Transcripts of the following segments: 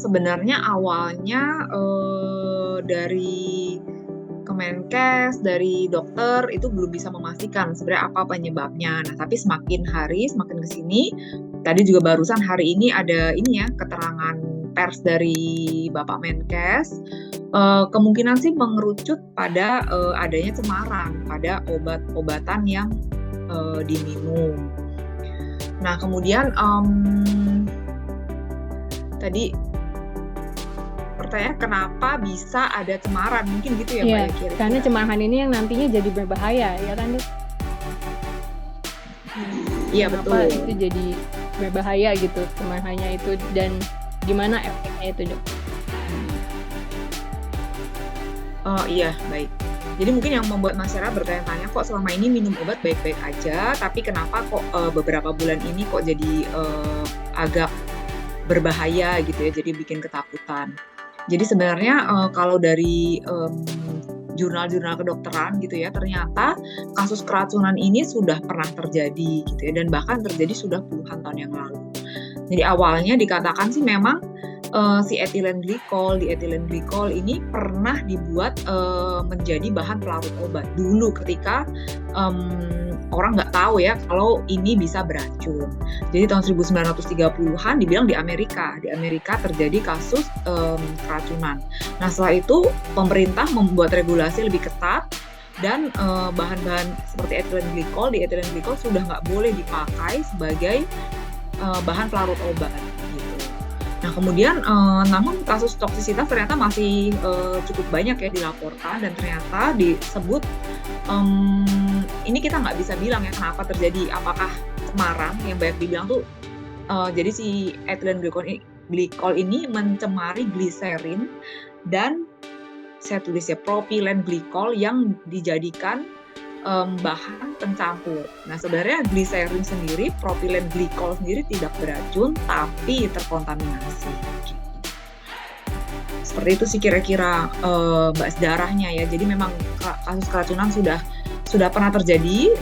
sebenarnya awalnya, dari Kemenkes, dari dokter itu belum bisa memastikan sebenarnya apa penyebabnya. Nah, tapi semakin hari, semakin ke sini, tadi juga barusan hari ini ada ini ya, keterangan pers dari Bapak Menkes, kemungkinan sih mengerucut pada, adanya cemaran pada obat-obatan yang, diminum. Nah, kemudian, tadi pertanyaan kenapa bisa ada cemaran, mungkin gitu ya, Mbak, Iya, ya kira-kira? karena cemaran ini yang nantinya jadi berbahaya, ya kan, Dok? Iya, Kenapa betul. itu jadi berbahaya gitu, cemarannya itu, dan gimana efeknya itu, Dok? Oh, iya, baik. Jadi mungkin yang membuat masyarakat bertanya-tanya, kok selama ini minum obat baik-baik aja, tapi kenapa kok, beberapa bulan ini kok jadi, agak berbahaya gitu ya, jadi bikin ketakutan. Jadi sebenarnya, kalau dari, jurnal-jurnal kedokteran gitu ya, ternyata kasus keracunan ini sudah pernah terjadi gitu ya, dan bahkan terjadi sudah puluhan tahun yang lalu. Jadi awalnya dikatakan sih memang, si etilen glikol ini pernah dibuat, menjadi bahan pelarut obat dulu ketika, orang nggak tahu ya kalau ini bisa beracun. Jadi tahun 1930-an dibilang di Amerika terjadi kasus, keracunan. Nah, setelah itu pemerintah membuat regulasi lebih ketat dan, bahan-bahan seperti di etilen glikol sudah nggak boleh dipakai sebagai, bahan pelarut obat gitu. Nah, kemudian, namun kasus toksisitas ternyata masih, cukup banyak ya dilaporkan, dan ternyata disebut, ini kita nggak bisa bilang ya kenapa terjadi, apakah cemaran yang banyak dibilang tuh, jadi si etilen glikol ini mencemari gliserin dan saya tulis ya propilen glikol yang dijadikan, bahan pencampur. Nah, sebenarnya gliserin sendiri, propilen glikol sendiri tidak beracun, tapi terkontaminasi, gitu. Seperti itu sih kira-kira, Mbak, sejarahnya ya. Jadi memang kasus keracunan sudah pernah terjadi,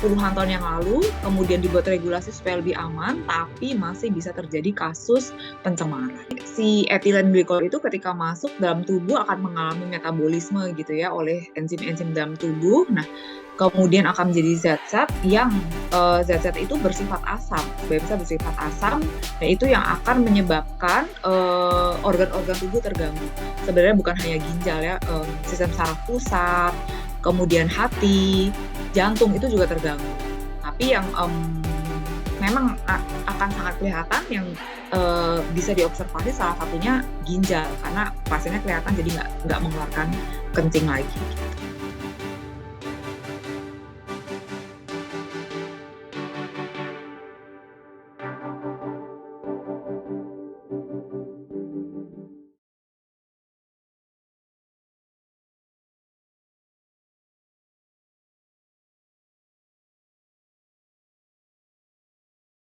puluhan tahun yang lalu, kemudian dibuat regulasi supaya lebih aman, tapi masih bisa terjadi kasus pencemaran. Si etilen glikol itu ketika masuk dalam tubuh akan mengalami metabolisme gitu ya oleh enzim-enzim dalam tubuh. Nah, kemudian akan menjadi zat-zat yang, zat-zat itu bersifat asam, bisa bersifat asam, dan itu yang akan menyebabkan, organ-organ tubuh terganggu. Sebenarnya bukan hanya ginjal ya, sistem saraf pusat, kemudian hati, jantung itu juga terganggu. Tapi yang, memang akan sangat kelihatan yang, bisa diobservasi salah satunya ginjal, karena pasiennya kelihatan jadi nggak mengeluarkan kencing lagi.